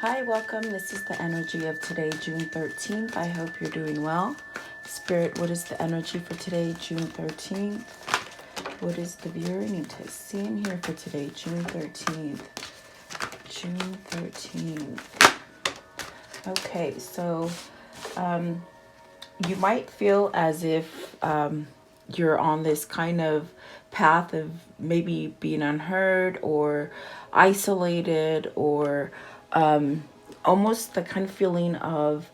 Hi, welcome. This is the energy of today, June 13th. I hope you're doing well. Spirit, what is the energy for today, June 13th? What is the viewer need to see in here for today, June 13th? June 13th. Okay, so you might feel as if you're on this kind of path of maybe being unheard or isolated or almost the kind of feeling of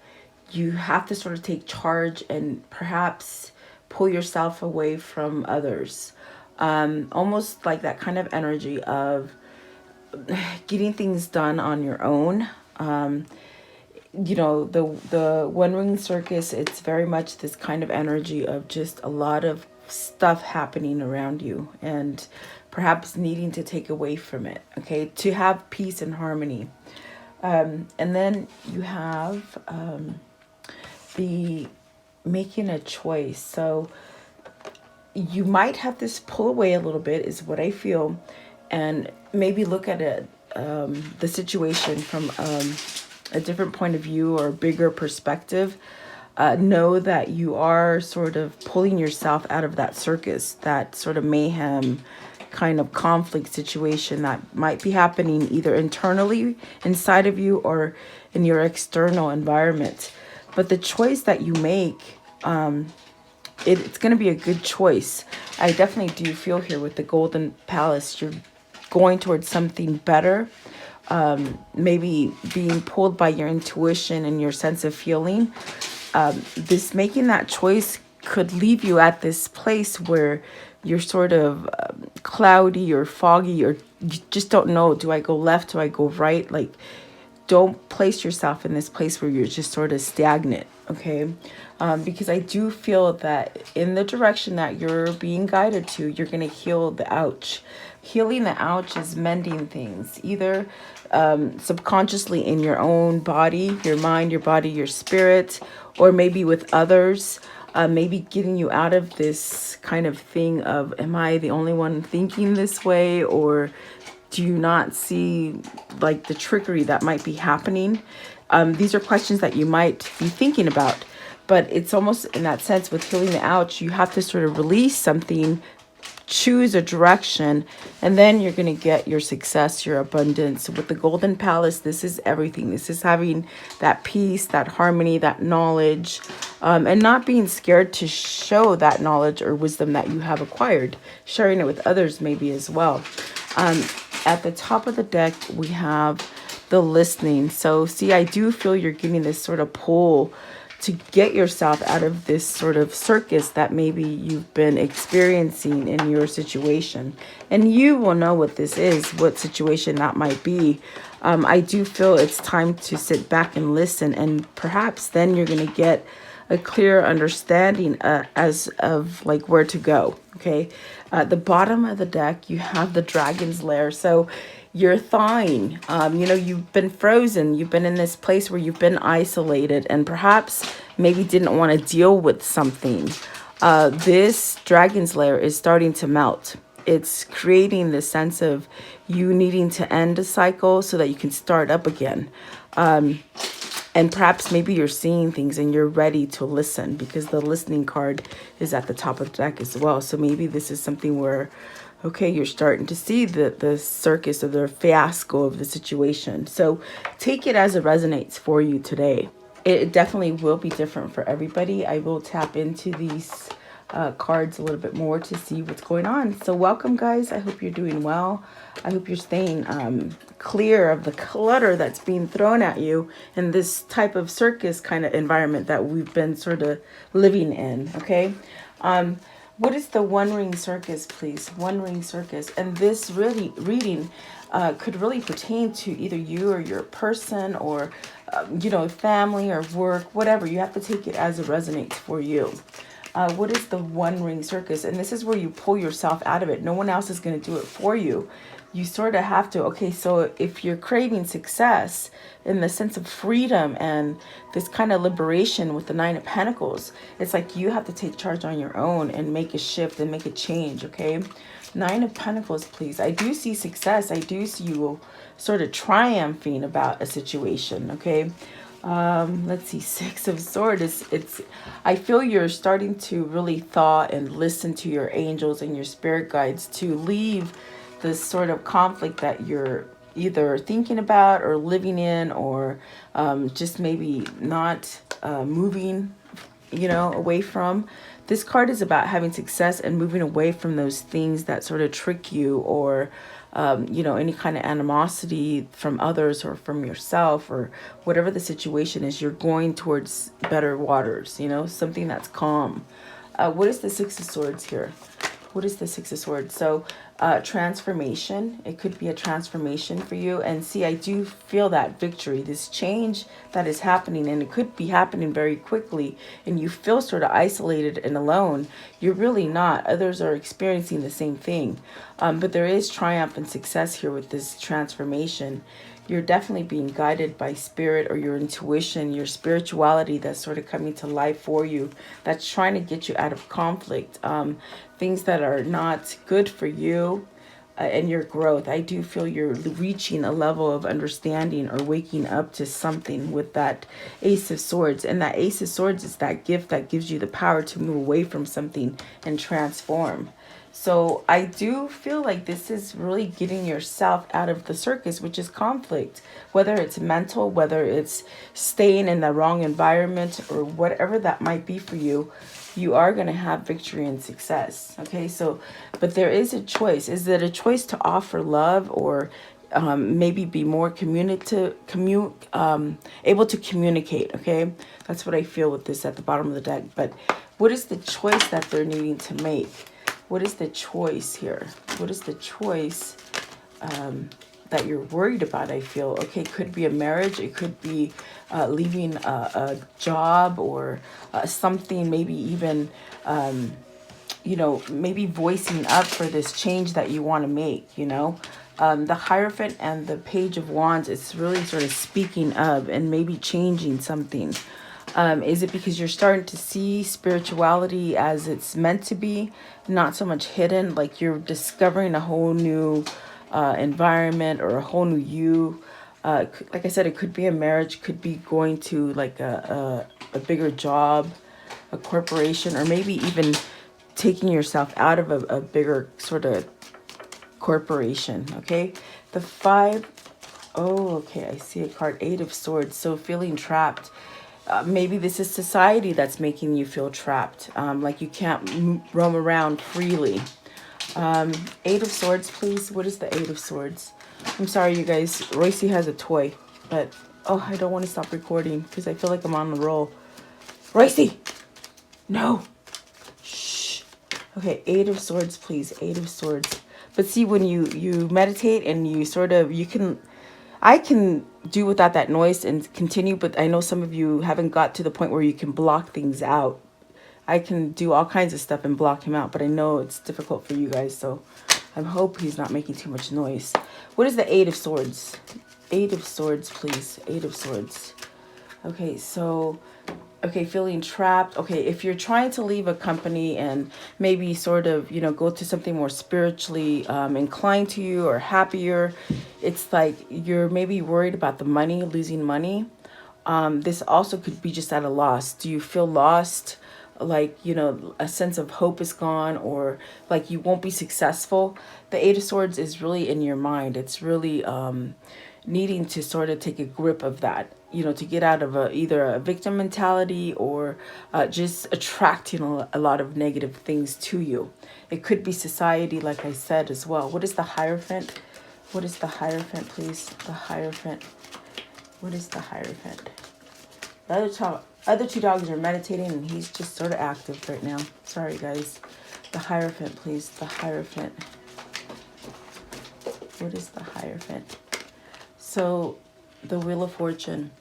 you have to sort of take charge and perhaps pull yourself away from others. Almost like that kind of energy of getting things done on your own. The one ring circus, it's very much this kind of energy of just a lot of stuff happening around you and perhaps needing to take away from it, okay, to have peace and harmony. And then you have the making a choice. So you might have this pull away a little bit is what I feel, and maybe look at it, the situation from a different point of view or a bigger perspective. Know that you are sort of pulling yourself out of that circus, that sort of mayhem kind of conflict situation that might be happening either internally inside of you or in your external environment. But the choice that you make, it's going to be a good choice. I definitely do feel here with the Golden Palace, you're going towards something better. Maybe being pulled by your intuition and your sense of feeling. This making that choice could leave you at this place where you're sort of cloudy or foggy, or you just don't know, do I go left, do I go right? Like, don't place yourself in this place where you're just sort of stagnant, okay? Because I do feel that in the direction that you're being guided to, you're going to heal the ouch. Healing the ouch is mending things, either subconsciously in your own body, your mind, your body, your spirit, or maybe with others. Maybe getting you out of this kind of thing of, am I the only one thinking this way? Or do you not see like the trickery that might be happening? These are questions that you might be thinking about, but it's almost in that sense with healing the ouch, you have to sort of release something, choose a direction, and then you're going to get your success, your abundance. With the Golden Palace, this is everything. This is having that peace, that harmony, that knowledge, and not being scared to show that knowledge or wisdom that you have acquired, sharing it with others maybe as well. At the top of the deck, we have the listening. So see, I do feel you're getting this sort of pull to get yourself out of this sort of circus that maybe you've been experiencing in your situation. And you will know what this is, what situation that might be. I do feel it's time to sit back and listen, and perhaps then you're going to get a clear understanding as of like where to go. Okay. At the bottom of the deck, you have the dragon's lair. So you're thawing, you've been frozen. You've been in this place where you've been isolated and perhaps maybe didn't want to deal with something. This dragon's lair is starting to melt. It's creating the sense of you needing to end a cycle so that you can start up again. And perhaps maybe you're seeing things and you're ready to listen, because the listening card is at the top of the deck as well. So maybe this is something where, okay, you're starting to see the circus or the fiasco of the situation. So take it as it resonates for you today. It definitely will be different for everybody. I will tap into these cards a little bit more to see what's going on. So welcome, guys. I hope you're doing well. I hope you're staying clear of the clutter that's being thrown at you in this type of circus kind of environment that we've been sort of living in. Okay. What is the one ring circus, please? One ring circus. And this really reading could really pertain to either you or your person or, family or work, whatever. You have to take it as it resonates for you. What is the one ring circus? And this is where you pull yourself out of it. No one else is going to do it for you. you sort of have to, okay, so if you're craving success in the sense of freedom and this kind of liberation with the Nine of Pentacles, it's like you have to take charge on your own and make a shift and make a change, okay? Nine of Pentacles, please. I do see success. I do see you sort of triumphing about a situation, okay? Let's see, Six of Swords. I feel you're starting to really thought and listen to your angels and your spirit guides to leave this sort of conflict that you're either thinking about or living in, or just maybe not moving, away from. This card is about having success and moving away from those things that sort of trick you, or any kind of animosity from others or from yourself, or whatever the situation is. You're going towards better waters, something that's calm. What is the Six of Swords here? What is the Six of Swords? So transformation. It could be a transformation for you. And see, I do feel that victory, this change that is happening, and it could be happening very quickly, and you feel sort of isolated and alone. You're really not. Others are experiencing the same thing. But there is triumph and success here with this transformation. You're definitely being guided by spirit or your intuition, your spirituality that's sort of coming to life for you, that's trying to get you out of conflict, things that are not good for you and your growth. I do feel you're reaching a level of understanding or waking up to something with that Ace of Swords. And that Ace of Swords is that gift that gives you the power to move away from something and transform. So I do feel like this is really getting yourself out of the circus, which is conflict, whether it's mental, whether it's staying in the wrong environment, or whatever that might be for you. You are going to have victory and success. Okay, so, but there is a choice. Is it a choice to offer love, or maybe be more able to communicate? Okay, that's what I feel with this at the bottom of the deck. But what is the choice that they're needing to make? What is the choice here? What is the choice that you're worried about? I feel, okay, it could be a marriage. It could be leaving a job, or something, maybe even, maybe voicing up for this change that you want to make, The Hierophant and the Page of Wands, it's really sort of speaking of and maybe changing something. Is it because you're starting to see spirituality as it's meant to be, not so much hidden, like you're discovering a whole new environment or a whole new you? Like I said, it could be a marriage, could be going to like a bigger job, a corporation, or maybe even taking yourself out of a bigger sort of corporation, okay? The five, oh, okay, I see a card, Eight of Swords, so feeling trapped. Maybe this is society that's making you feel trapped, like you can't roam around freely. Eight of Swords, please. What is the Eight of Swords? I'm sorry, you guys. Royce has a toy, but oh, I don't want to stop recording because I feel like I'm on the roll. Royce, no. Shh. Okay, Eight of Swords, please. Eight of Swords. But see, when you meditate and you sort of, I can do without that noise and continue, but I know some of you haven't got to the point where you can block things out. I can do all kinds of stuff and block him out, but I know it's difficult for you guys, so I hope he's not making too much noise. What is the Eight of Swords? Eight of Swords, please. Eight of Swords. Okay, so, okay, feeling trapped. Okay, if you're trying to leave a company and maybe sort of, go to something more spiritually inclined to you or happier, it's like you're maybe worried about the money, losing money. This also could be just at a loss. Do you feel lost? Like, a sense of hope is gone, or like you won't be successful. The Eight of Swords is really in your mind. It's really needing to sort of take a grip of that, to get out of either a victim mentality, or just attracting a lot of negative things to you. It could be society, like I said, as well. What is the Hierophant? What is the Hierophant, please? The Hierophant. What is the Hierophant? The other two dogs are meditating, and he's just sort of active right now. Sorry, guys. The Hierophant, please. The Hierophant. What is the Hierophant? So, the Wheel of Fortune.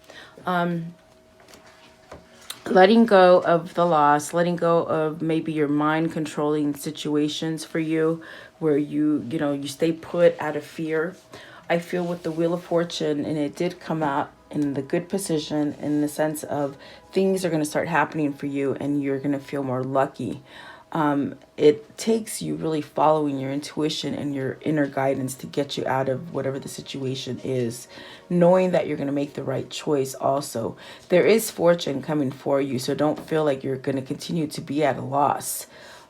letting go of the loss, letting go of maybe your mind controlling situations for you where you stay put out of fear. I feel with the Wheel of Fortune, and it did come out in the good position in the sense of things are going to start happening for you and you're going to feel more lucky. It takes you really following your intuition and your inner guidance to get you out of whatever the situation is, knowing that you're going to make the right choice. Also, there is fortune coming for you, so don't feel like you're going to continue to be at a loss.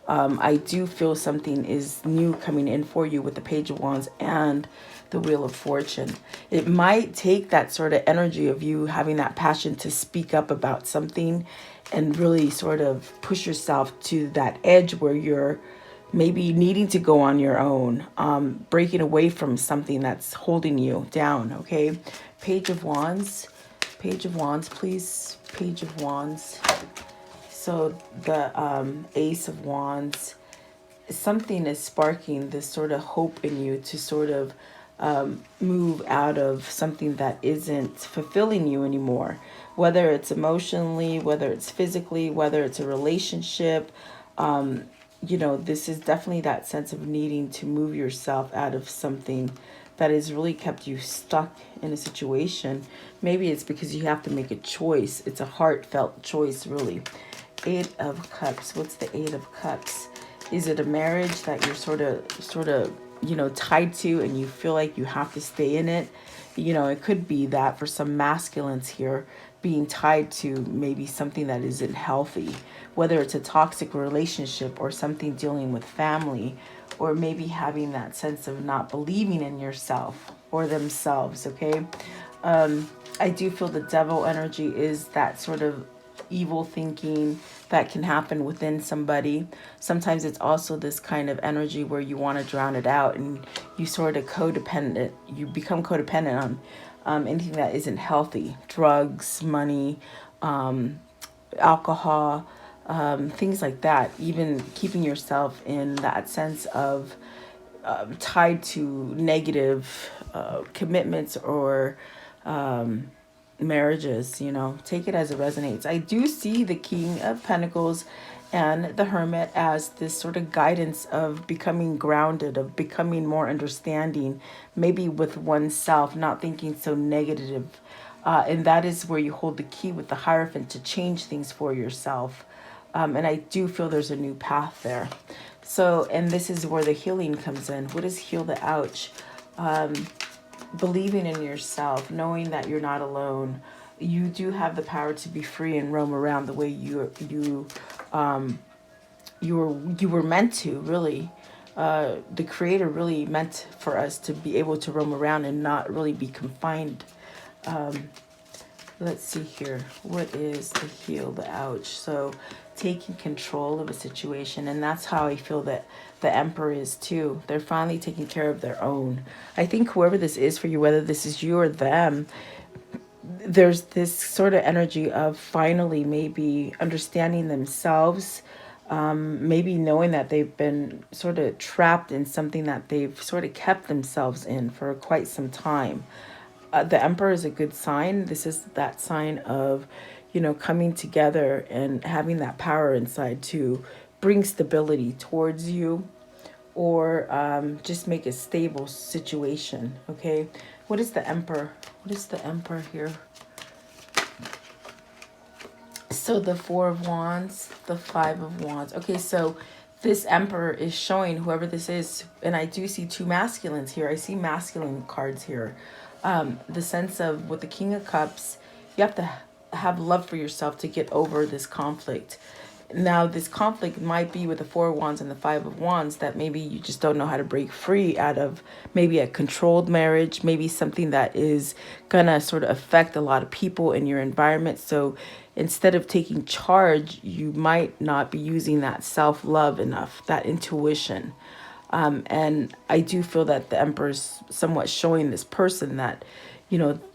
I do feel something is new coming in for you with the Page of Wands and the Wheel of Fortune. It might take that sort of energy of you having that passion to speak up about something and really sort of push yourself to that edge where you're maybe needing to go on your own, breaking away from something that's holding you down, okay? Page of Wands. Page of Wands, please. Page of Wands. So the Ace of Wands, something is sparking this sort of hope in you to sort of move out of something that isn't fulfilling you anymore, whether it's emotionally, whether it's physically, whether it's a relationship. This is definitely that sense of needing to move yourself out of something that has really kept you stuck in a situation. Maybe it's because you have to make a choice. It's a heartfelt choice, really. Eight of Cups. What's the Eight of Cups? Is it a marriage that you're sort of tied to and you feel like you have to stay in it? It could be that for some masculines here, being tied to maybe something that isn't healthy, whether it's a toxic relationship or something dealing with family, or maybe having that sense of not believing in yourself or themselves, okay? I do feel the Devil energy is that sort of evil thinking that can happen within somebody. Sometimes it's also this kind of energy where you want to drown it out and you sort of you become codependent on anything that isn't healthy. Drugs, money, alcohol, things like that. Even keeping yourself in that sense of tied to negative commitments or marriages. Take it as it resonates. I do see the King of Pentacles and the Hermit as this sort of guidance of becoming grounded, of becoming more understanding, maybe with oneself, not thinking so negative. And that is where you hold the key with the Hierophant to change things for yourself. And I do feel there's a new path there. So, and this is where the healing comes in. What is heal the ouch? Believing in yourself, knowing that you're not alone. You do have the power to be free and roam around the way you were meant to, really. The Creator really meant for us to be able to roam around and not really be confined. Let's see here. What is the heal the ouch? So taking control of a situation, and that's how I feel that the Emperor is too. They're finally taking care of their own. I think whoever this is for you, whether this is you or them, there's this sort of energy of finally maybe understanding themselves, maybe knowing that they've been sort of trapped in something that they've sort of kept themselves in for quite some time. The Emperor is a good sign. This is that sign of, coming together and having that power inside to bring stability towards you, or just make a stable situation, okay? What is the Emperor? What is the Emperor here? So the Four of Wands, the Five of Wands. Okay, so this Emperor is showing whoever this is, and I do see two masculines here. I see masculine cards here. The sense of with the King of Cups, you have to have love for yourself to get over this conflict. Now, this conflict might be with the Four of Wands and the Five of Wands that maybe you just don't know how to break free out of, maybe a controlled marriage, maybe something that is gonna sort of affect a lot of people in your environment. So instead of taking charge, you might not be using that self-love enough, that intuition. And I do feel that the Emperor's somewhat showing this person that,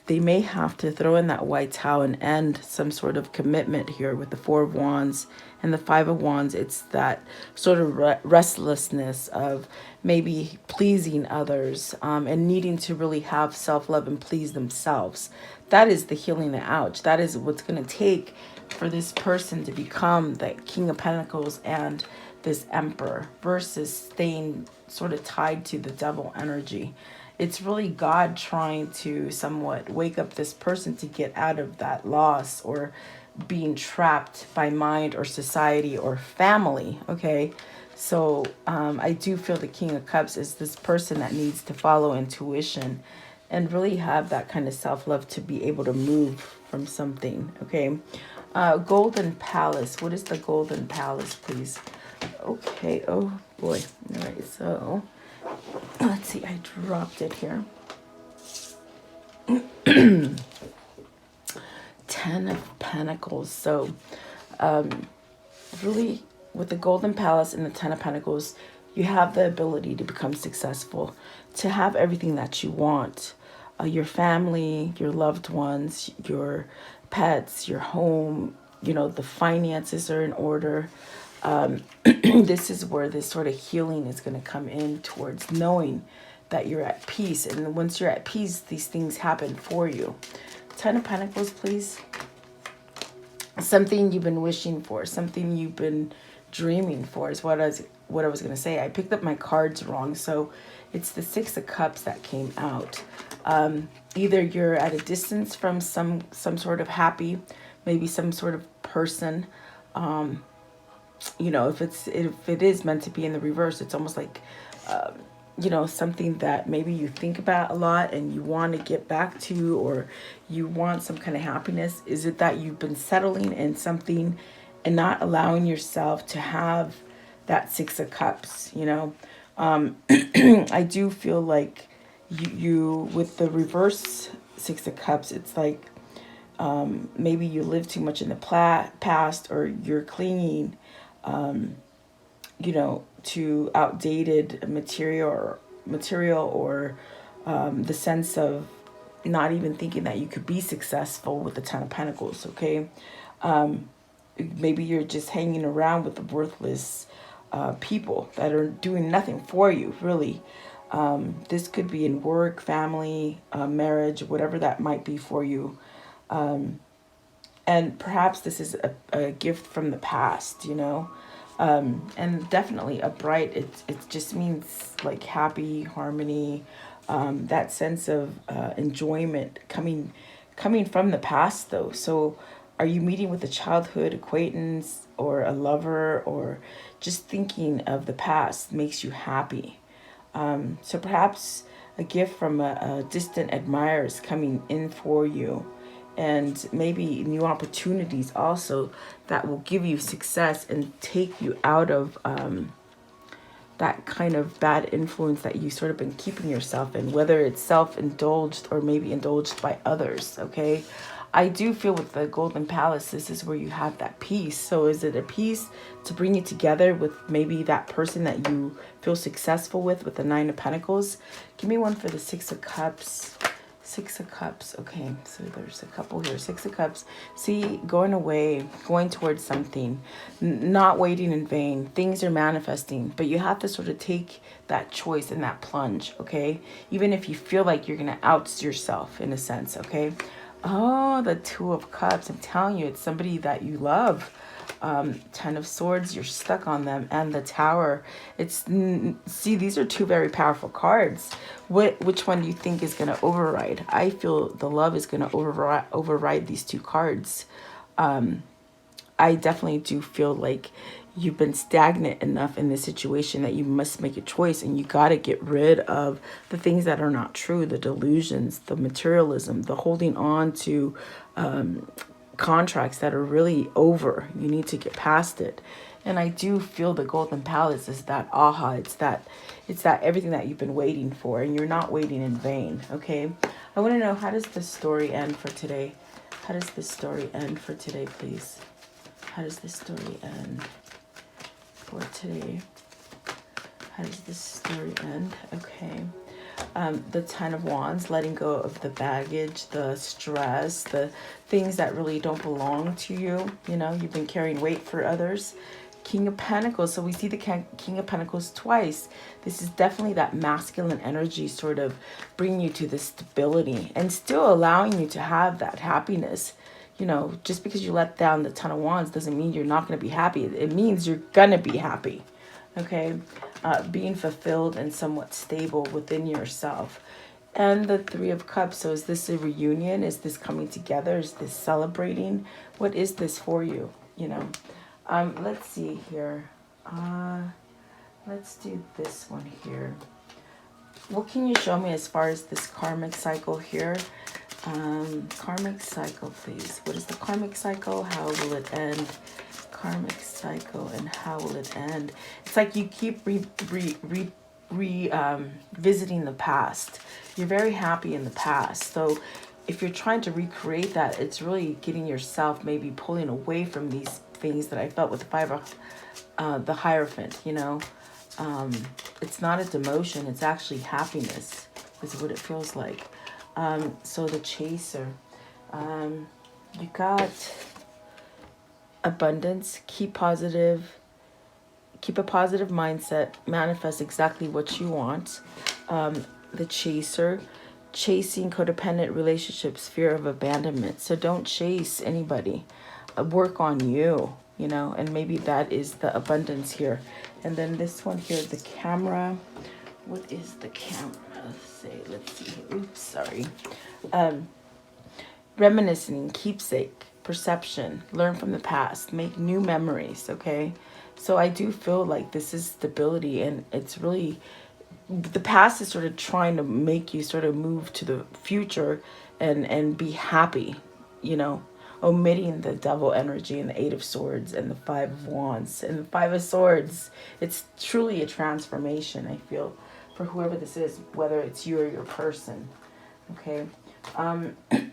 they may have to throw in that white towel and end some sort of commitment here with the Four of Wands and the Five of Wands. It's that sort of restlessness of maybe pleasing others, and needing to really have self-love and please themselves. That is the healing the ouch. That is what's going to take for this person to become the King of Pentacles and this Emperor versus staying sort of tied to the Devil energy. It's really God trying to somewhat wake up this person to get out of that loss or being trapped by mind or society or family, okay? So I do feel the King of Cups is this person that needs to follow intuition and really have that kind of self-love to be able to move from something, okay? Golden Palace. What is the Golden Palace, please? Okay, oh boy. All right, so let's see, I dropped it here. 10 of Pentacles. So really, with the Golden Palace and the 10 of Pentacles, you have the ability to become successful, to have everything that you want. Your family, your loved ones, your pets, your home, you know, the finances are in order. This is where this sort of healing is going to come in towards knowing that you're at peace. And once you're at peace, these things happen for you. 10 of Pentacles, please. Something you've been wishing for, something you've been dreaming for is what I was going to say. I picked up my cards wrong. So it's the 6 of Cups that came out. Either you're at a distance from some sort of happy, maybe some sort of person. You know, if it is meant to be in the reverse, it's almost like, you know, something that maybe you think about a lot and you want to get back to, or you want some kind of happiness. Is it that you've been settling in something and not allowing yourself to have that 6 of Cups, you know? I do feel like you with the reverse 6 of Cups, it's like maybe you live too much in the past, or you're clinging, you know, to outdated material or the sense of not even thinking that you could be successful with the 10 of Pentacles, okay? Maybe you're just hanging around with the worthless people that are doing nothing for you, really. This could be in work, family, marriage, whatever that might be for you. And perhaps this is a gift from the past, you know. And definitely upright, it just means like happy, harmony, that sense of enjoyment coming from the past though. So are you meeting with a childhood acquaintance or a lover, or just thinking of the past makes you happy? So perhaps a gift from a distant admirer is coming in for you. And maybe new opportunities also that will give you success and take you out of that kind of bad influence that you sort of been keeping yourself in, whether it's self-indulged or maybe indulged by others, okay? I do feel with the Golden Palace, this is where you have that peace. So is it a peace to bring you together with maybe that person that you feel successful with the 9 of Pentacles? Give me one for the 6 of Cups. 6 of Cups. Okay, so there's a couple here. 6 of Cups. See, going away, going towards something, not waiting in vain. Things are manifesting, but you have to sort of take that choice and that plunge, okay? Even if you feel like you're going to out yourself in a sense, okay? Oh, the 2 of Cups. I'm telling you, it's somebody that you love. 10 of Swords, you're stuck on them, and the Tower. See, these are 2 very powerful cards. Which one do you think is going to override? I feel the love is going to override these 2 cards. I definitely do feel like you've been stagnant enough in this situation that you must make a choice, and you got to get rid of the things that are not true, the delusions, the materialism, the holding on to contracts that are really over. You need to get past it. And I do feel the Golden Palace is that aha, it's that everything that you've been waiting for, and you're not waiting in vain, okay? I want to know, how does this story end for today? How does this story end for today, please? How does this story end for today? How does this story end? Okay. The 10 of Wands, letting go of the baggage, the stress, the things that really don't belong to you. You know, you've been carrying weight for others. King of Pentacles. So we see the King of Pentacles twice. This is definitely that masculine energy sort of bringing you to the stability and still allowing you to have that happiness. you know, just because you let down the Ten of Wands doesn't mean you're not going to be happy. It means you're going to be happy. Okay. Being fulfilled and somewhat stable within yourself. And the Three of Cups. So is this a reunion? Is this coming together? Is this celebrating? What is this for you? You know, let's see here. Let's do this one here. What can you show me as far as this karmic cycle here? Karmic cycle, please. What is the karmic cycle? How will it end? Karmic cycle, and how will it end? It's like you keep visiting the past. You're very happy in the past. So if you're trying to recreate that, it's really getting yourself maybe pulling away from these things that I felt with the Five of the Hierophant, you know. It's not a demotion, it's actually happiness is what it feels like. So the Chaser, you got abundance. Keep positive, keep a positive mindset, manifest exactly what you want. The Chaser, chasing codependent relationships, fear of abandonment. So don't chase anybody, work on you, you know, and maybe that is the abundance here. And then this one here, the camera. What is the camera say? Let's see. Oops, sorry. Reminiscing, keepsake, perception, learn from the past, make new memories, okay? So I do feel like this is stability, and it's really, the past is sort of trying to make you sort of move to the future and be happy, you know, omitting the devil energy and the Eight of Swords and the Five of Wands and the Five of Swords. It's truly a transformation, I feel, for whoever this is, whether it's you or your person. Okay.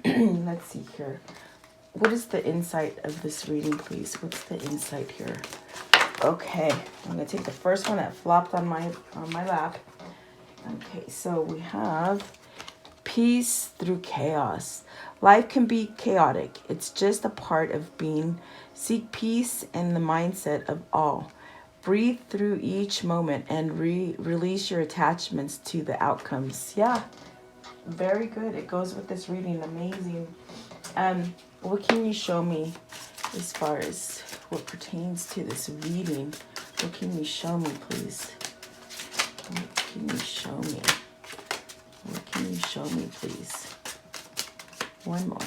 Let's see here. What is the insight of this reading, please? What's the insight here? Okay, I'm gonna take the first one that flopped on my lap. Okay, so we have peace through chaos. Life can be chaotic. It's just a part of being. Seek peace in the mindset of all. Breathe through each moment and release your attachments to the outcomes. Yeah, very good. It goes with this reading. Amazing. What can you show me as far as what pertains to this reading? What can you show me, please? What can you show me? What can you show me, please? One more.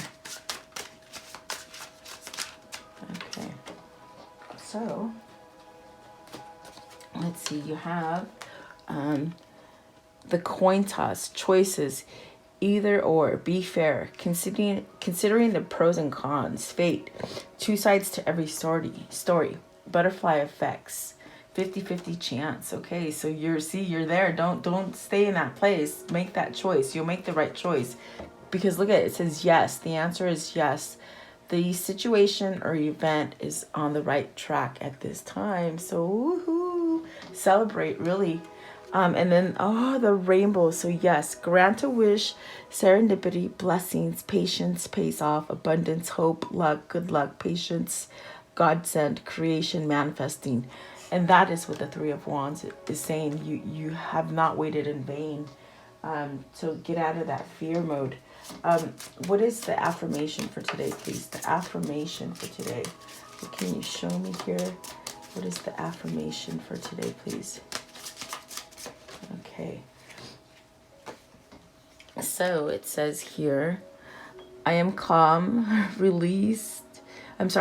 Okay. So, let's see. You have the coin toss, choices, either or, be fair, considering the pros and cons, fate, two sides to every story, butterfly effects, 50-50 chance. Okay, so you're there. Don't stay in that place. Make that choice. You'll make the right choice. Because look at it, it says yes. The answer is yes. The situation or event is on the right track at this time. So woohoo, celebrate, really. And then, the rainbow. So yes, grant a wish, serendipity, blessings, patience pays off, abundance, hope, luck, good luck, patience, godsend, creation, manifesting. And that is what the Three of Wands is saying. You have not waited in vain. So get out of that fear mode. What is the affirmation for today, please? The affirmation for today. What can you show me here? What is the affirmation for today, please? Okay. So it says here, I am calm, relaxed, and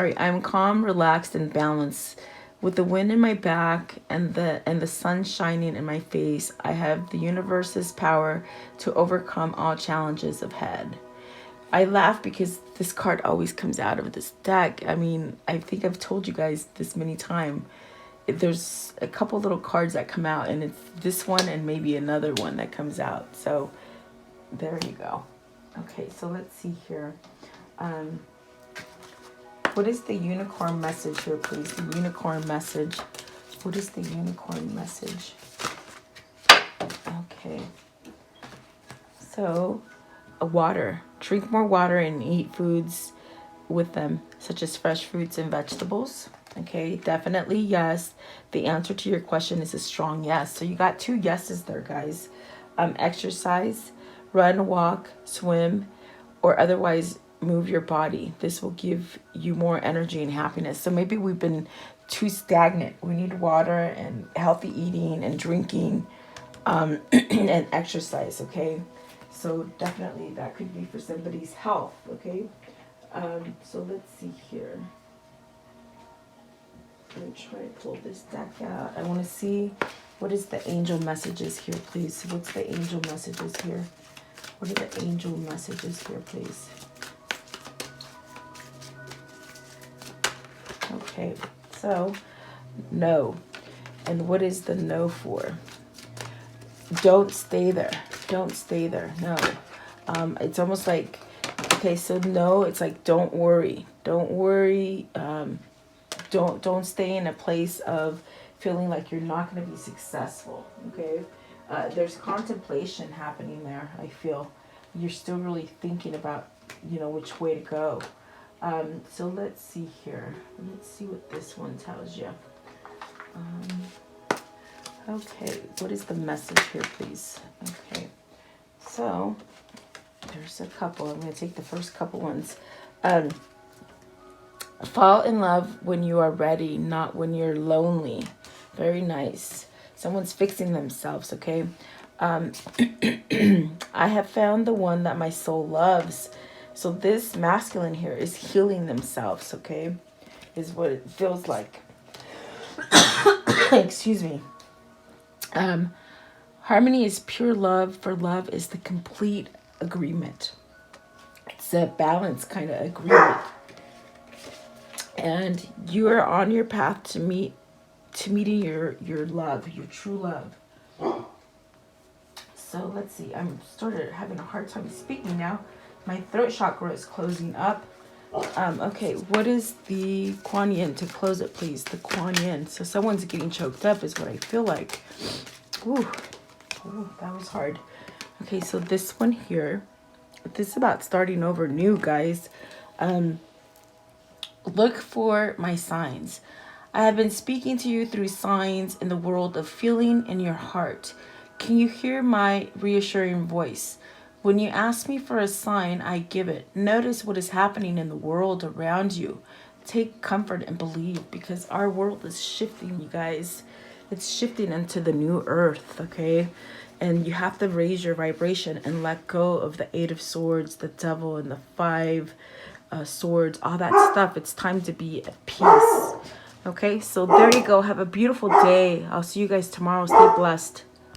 balanced. With the wind in my back and the sun shining in my face, I have the universe's power to overcome all challenges ahead. I laugh because this card always comes out of this deck. I mean, I think I've told you guys this many times. There's a couple little cards that come out, and it's this one and maybe another one that comes out. So there you go. Okay, so let's see here. What is the unicorn message here, please? The unicorn message. What is the unicorn message? Okay. So, water. Drink more water and eat foods with them, such as fresh fruits and vegetables. Okay, definitely yes. The answer to your question is a strong yes. So you got two yeses there, guys. Exercise, run, walk, swim, or otherwise move your body. This will give you more energy and happiness. So maybe we've been too stagnant. We need water and healthy eating and drinking, and exercise, okay? So definitely that could be for somebody's health, okay? So let's see here. Let me try to pull this deck out. I want to see what is the angel messages here, please. What's the angel messages here? What are the angel messages here, please? Okay, so no. And what is the no for? Don't stay there. Don't stay there. No. It's almost like, okay, so no, it's like don't worry. Don't worry. Don't stay in a place of feeling like you're not going to be successful. Okay. There's contemplation happening there. I feel you're still really thinking about, which way to go. So let's see here. Let's see what this one tells you. Okay, what is the message here, please? Okay, so there's a couple. I'm going to take the first couple ones. Fall in love when you are ready, not when you're lonely. Very nice. Someone's fixing themselves, okay? I have found the one that my soul loves. So this masculine here is healing themselves, okay? Is what it feels like. Excuse me. Harmony is pure love, for love is the complete agreement. It's a balanced kind of agreement. And you are on your path to meeting your love, your true love. So let's see. I'm started having a hard time speaking now. My throat chakra is closing up. Okay, what is the Kuan Yin to close it, please? The Kuan Yin. So someone's getting choked up is what I feel like. Ooh, that was hard. Okay, so this one here, this is about starting over new, guys. Look for my signs. I have been speaking to you through signs in the world of feeling in your heart. Can you hear my reassuring voice? When you ask me for a sign, I give it. Notice what is happening in the world around you. Take comfort and believe, because our world is shifting, you guys. It's shifting into the new earth, okay? And you have to raise your vibration and let go of the 8 of Swords, the Devil, and the 5 Swords, all that stuff. It's time to be at peace. Okay, so there you go. Have a beautiful day. I'll see you guys tomorrow. Stay blessed.